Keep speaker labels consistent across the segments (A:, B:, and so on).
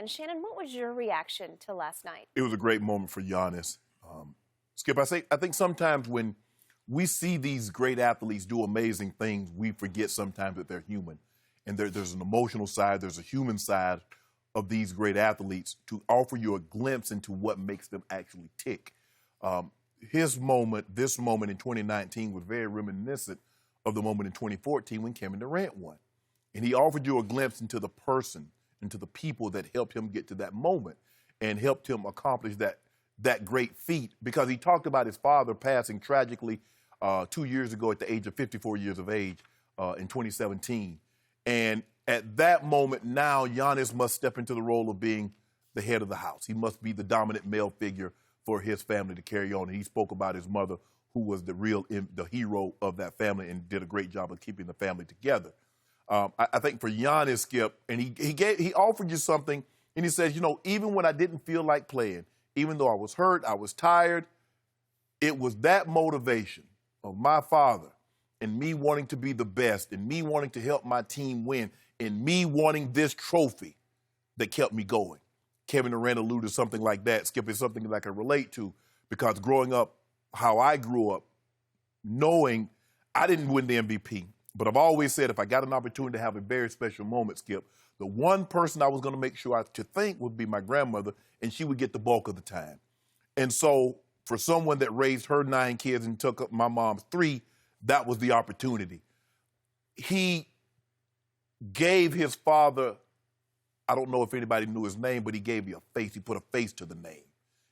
A: fan. Shannon, what was your reaction to last night?
B: It was a great moment for Giannis. Skip, I think sometimes when we see these great athletes do amazing things, we forget sometimes that they're human. And there's an emotional side, there's a human side of these great athletes to offer you a glimpse into what makes them actually tick. This moment in 2019 was very reminiscent of the moment in 2014 when Kevin Durant won. And he offered you a glimpse into the person, into the people that helped him get to that moment and helped him accomplish that great feat, because he talked about his father passing tragically 2 years ago at the age of 54 years of age in 2017. And at that moment now, Giannis must step into the role of being the head of the house. He must be the dominant male figure for his family to carry on. And he spoke about his mother, who was the hero of that family and did a great job of keeping the family together. I think for Giannis, Skip, and he offered you something, and he says, you know, even when I didn't feel like playing, even though I was hurt, I was tired, it was that motivation of my father and me wanting to be the best and me wanting to help my team win and me wanting this trophy that kept me going. Kevin Durant alluded to something like that. Skip, is something that I can relate to, because growing up, how I grew up, knowing I didn't win the MVP, but I've always said if I got an opportunity to have a very special moment, Skip, the one person I was going to make sure to think would be my grandmother, and she would get the bulk of the time. And so for someone that raised her 9 kids and took up my mom's 3, that was the opportunity. He gave his father, I don't know if anybody knew his name, but he gave you a face. He put a face to the name.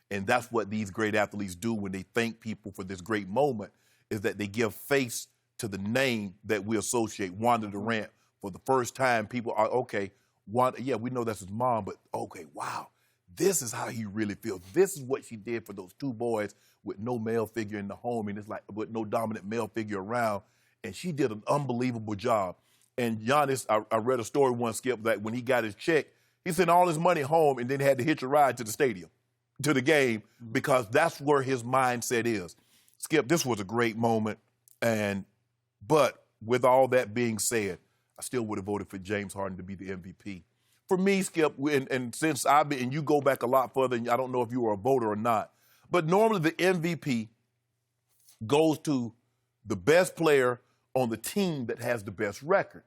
B: And that's what these great athletes do when they thank people for this great moment, is that they give face to the name that we associate, Wanda Durant. For the first time, people are, okay, Wanda, yeah, we know that's his mom, but okay, wow, this is how he really feels. This is what she did for those 2 boys with no male figure in the home, and it's like with no dominant male figure around, and she did an unbelievable job. And Giannis, I read a story once, Skip, that when he got his check, he sent all his money home and then had to hitch a ride to the stadium, to the game, because that's where his mindset is. Skip, this was a great moment, but with all that being said, I still would have voted for James Harden to be the MVP. For me, Skip, and since and you go back a lot further, and I don't know if you were a voter or not, but normally the MVP goes to the best player on the team that has the best record.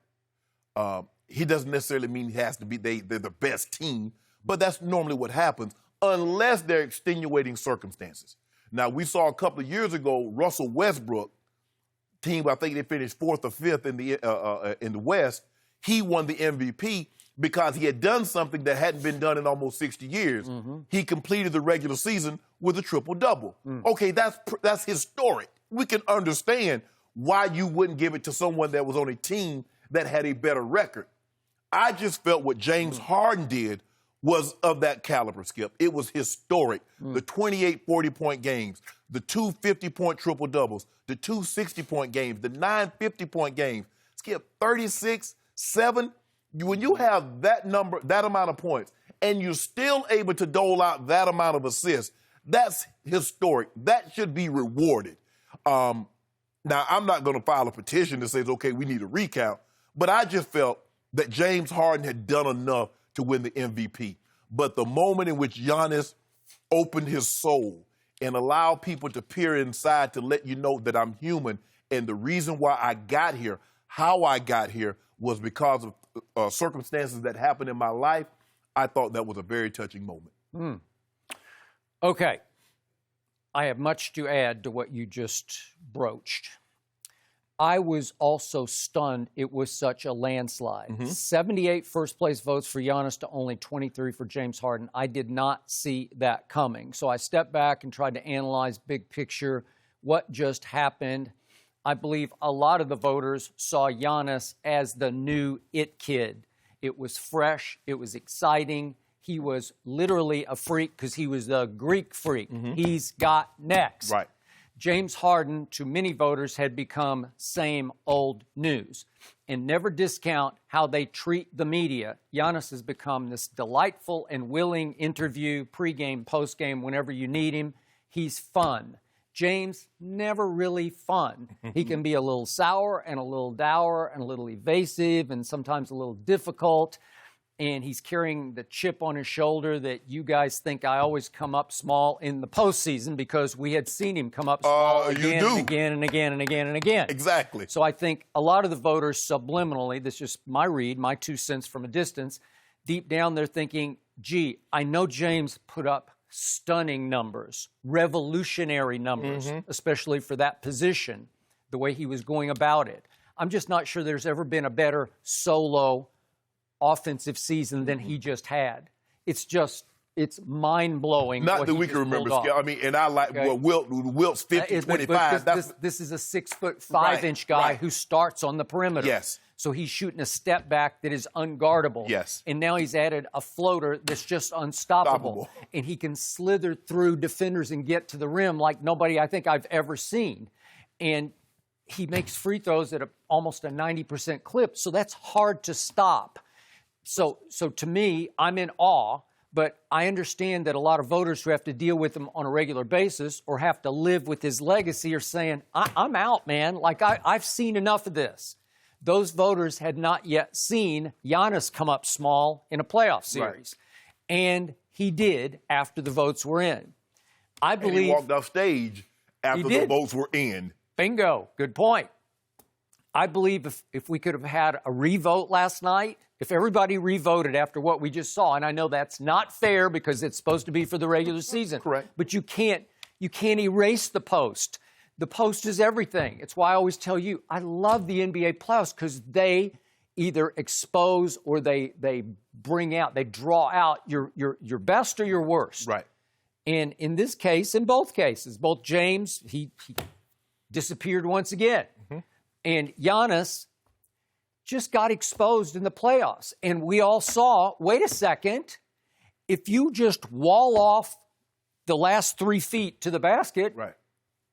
B: He doesn't necessarily mean he has to be they're the best team, but that's normally what happens, unless they're extenuating circumstances. Now, we saw a couple of years ago, Russell Westbrook, team, I think they finished 4th or 5th in the West, he won the MVP because he had done something that hadn't been done in almost 60 years. Mm-hmm. He completed the regular season with a triple-double. Okay, that's historic. We can understand why you wouldn't give it to someone that was on a team that had a better record. I just felt what James Harden did was of that caliber, Skip. It was historic. The 28 40-point games, the 2 50-point triple-doubles, the 2 60-point games, the 9 50-point games. Skip, 36, 7. When you have that number, that amount of points, and you're still able to dole out that amount of assists, that's historic. That should be rewarded. Now, I'm not going to file a petition that says, okay, we need a recount, but I just felt that James Harden had done enough to win the MVP. But the moment in which Giannis opened his soul and allowed people to peer inside to let you know that I'm human, and the reason why I got here, how I got here, was because of circumstances that happened in my life, I thought that was a very touching moment.
C: Okay. I have much to add to what you just broached. I was also stunned it was such a landslide. 78 first-place votes for Giannis to only 23 for James Harden. I did not see that coming. So I stepped back and tried to analyze big picture what just happened. I believe a lot of the voters saw Giannis as the new it kid. It was fresh. It was exciting. He was literally a freak because he was the Greek freak. He's got next.
B: Right.
C: James Harden, to many voters, had become same old news. And never discount how they treat the media. Giannis has become this delightful and willing interview, pregame, postgame, whenever you need him. He's fun. James, never really fun. He can be a little sour and a little dour and a little evasive and sometimes a little difficult. and he's carrying the chip on his shoulder that you guys think I always come up small in the postseason because we had seen him come up small again and again and again and again and again.
B: Exactly.
C: So I think a lot of the voters subliminally, this is just my read, my 2 cents from a distance, deep down they're thinking, gee, I know James put up stunning numbers, revolutionary numbers, especially for that position, the way he was going about it. I'm just not sure there's ever been a better solo offensive season than he just had. It's mind-blowing.
B: Not that we can remember. I mean, and I like Wilt's 50-25.
C: This is a 6'5" guy who starts on the perimeter.
B: Yes.
C: So he's shooting a step back that is unguardable.
B: Yes.
C: And now he's added a floater that's just unstoppable. And he can slither through defenders and get to the rim like nobody I think I've ever seen. And he makes free throws at almost a 90% clip. So that's hard to stop. So to me, I'm in awe, but I understand that a lot of voters who have to deal with him on a regular basis or have to live with his legacy are saying, I'm out, man. Like, I've seen enough of this. Those voters had not yet seen Giannis come up small in a playoff series. Right. And he did after the votes were in. I believe
B: he walked off stage after the votes were in.
C: Bingo. Good point. I believe if we could have had a revote last night, if everybody revoted after what we just saw, and I know that's not fair because it's supposed to be for the regular season.
B: Correct.
C: But you can't erase the post. The post is everything. It's why I always tell you, I love the NBA playoffs because they either expose or they bring out, they draw out your best or your worst.
B: Right.
C: And in this case, in both cases, both James, he disappeared once again. And Giannis just got exposed in the playoffs. And we all saw, wait a second, if you just wall off the last 3 feet to the basket,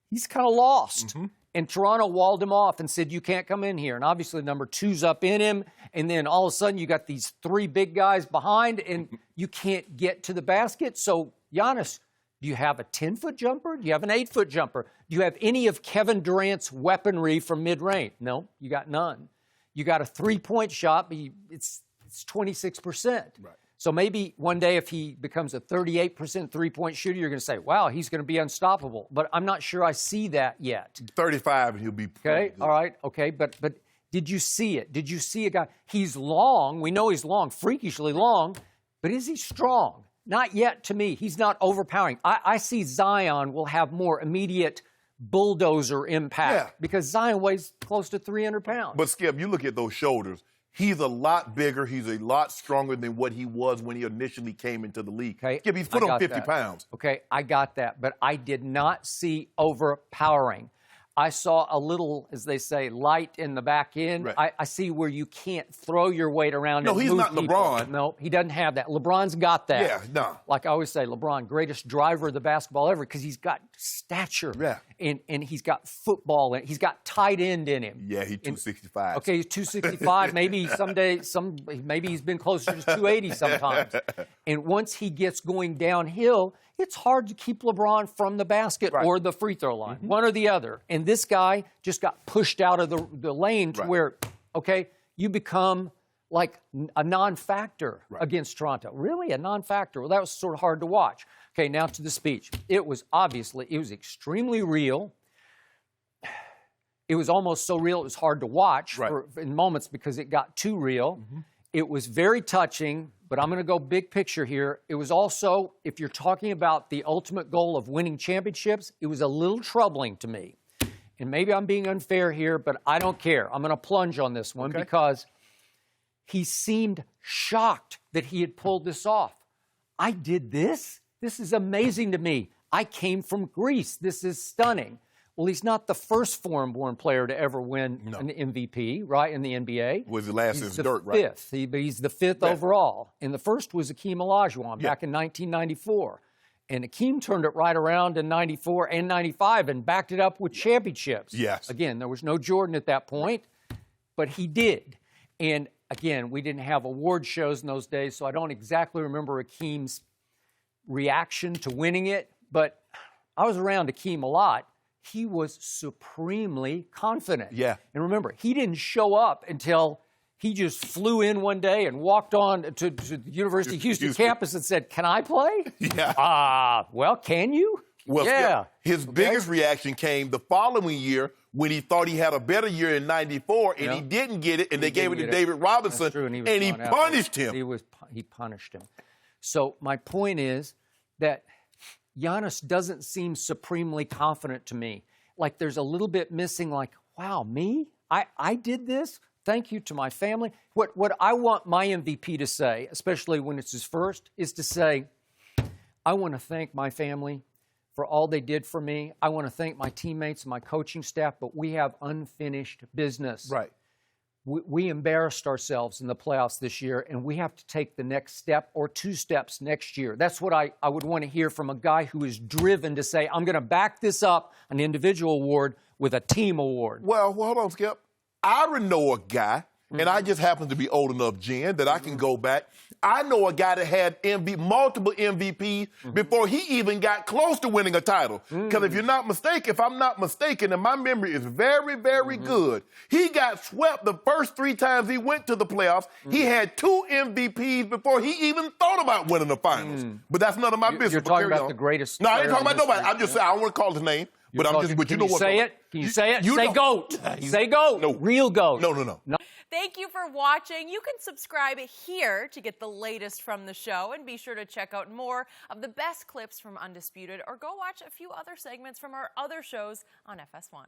C: he's kind of lost. And Toronto walled him off and said, you can't come in here. And obviously number 2's up in him. And then all of a sudden you got these 3 big guys behind and you can't get to the basket. So Giannis, do you have a 10-foot jumper? Do you have an 8-foot jumper? Do you have any of Kevin Durant's weaponry from mid-range? No, you got none. You got a 3-point shot, but it's 26%. Right. So maybe one day if he becomes a 38% 3-point shooter, you're going to say, wow, he's going to be unstoppable. But I'm not sure I see that yet.
B: 35 and he'll be
C: okay. All right. Okay. But did you see it? Did you see a guy? He's long. We know he's long, freakishly long. But is he strong? Not yet to me. He's not overpowering. I see Zion will have more immediate bulldozer impact because Zion weighs close to 300 pounds.
B: But, Skip, you look at those shoulders. He's a lot bigger. He's a lot stronger than what he was when he initially came into the league.
C: Okay,
B: Skip, he's put on 50 pounds.
C: Okay, I got that. But I did not see overpowering. I saw a little, as they say, light in the back end. Right. I see where you can't throw your weight around and move people. No, he's not LeBron. No, he doesn't have that. LeBron's got that.
B: Yeah, no.
C: Like I always say, LeBron, greatest driver of the basketball ever because he's got stature.
B: Yeah.
C: And he's got football. And he's got tight end in him.
B: Yeah, he's 265.
C: Okay, he's 265. Maybe someday, maybe he's been closer to 280 sometimes. And once he gets going downhill, it's hard to keep LeBron from the basket or the free throw line, one or the other. And this guy just got pushed out of the lane to where, okay, you become like a non-factor against Toronto. Really, a non-factor? Well, that was sort of hard to watch. Okay, now to the speech. It was extremely real. It was almost so real it was hard to watch in moments because it got too real. It was very touching, but I'm going to go big picture here. It was also, if you're talking about the ultimate goal of winning championships, it was a little troubling to me. And maybe I'm being unfair here, but I don't care. I'm going to plunge on this one because he seemed shocked that he had pulled this off. I did this? This is amazing to me. I came from Greece. This is stunning. Well, he's not the first foreign-born player to ever win an MVP, right, in the NBA.
B: Was the last since Dirk,
C: right? He's the fifth overall. And the first was Akeem Olajuwon back in 1994. And Akeem turned it right around in 94 and 95 and backed it up with championships.
B: Yes.
C: Again, there was no Jordan at that point, but he did. And, again, we didn't have award shows in those days, so I don't exactly remember Akeem's reaction to winning it. But I was around Akeem a lot. He was supremely confident.
B: Yeah.
C: And remember, he didn't show up until He just flew in one day and walked on to the University of Houston campus and said, "Can I play?"
B: Yeah.
C: Well, can you?
B: Well,
C: yeah.
B: His biggest reaction came the following year when he thought he had a better year in '94 and he didn't get it, and they gave it to David Robinson,
C: That's true, and
B: he punished him.
C: He punished him. So my point is that Giannis doesn't seem supremely confident to me. Like there's a little bit missing, like, wow, me? I did this? Thank you to my family. What I want my MVP to say, especially when it's his first, is to say, I want to thank my family for all they did for me. I want to thank my teammates and my coaching staff, but we have unfinished business.
B: Right.
C: We embarrassed ourselves in the playoffs this year, and we have to take the next step or 2 steps next year. That's what I would want to hear from a guy who is driven to say, I'm going to back this up, an individual award, with a team award.
B: Well, hold on, Skip. I know a guy, and I just happen to be old enough, Jen, that I can go back. I know a guy that had multiple MVPs before he even got close to winning a title. Because if I'm not mistaken, and my memory is very, very good, he got swept the first 3 times he went to the playoffs. He had 2 MVPs before he even thought about winning the finals. But that's none of my business.
C: You're talking about the greatest.
B: No, I ain't talking about nobody. I'm just saying, I don't want to call his name. But I'm just, but you know what?
C: Say it? Can you say it? Say GOAT. Say GOAT.
B: No.
C: Real GOAT.
B: No.
A: Thank you for watching. You can subscribe here to get the latest from the show, and be sure to check out more of the best clips from Undisputed, or go watch a few other segments from our other shows on FS1.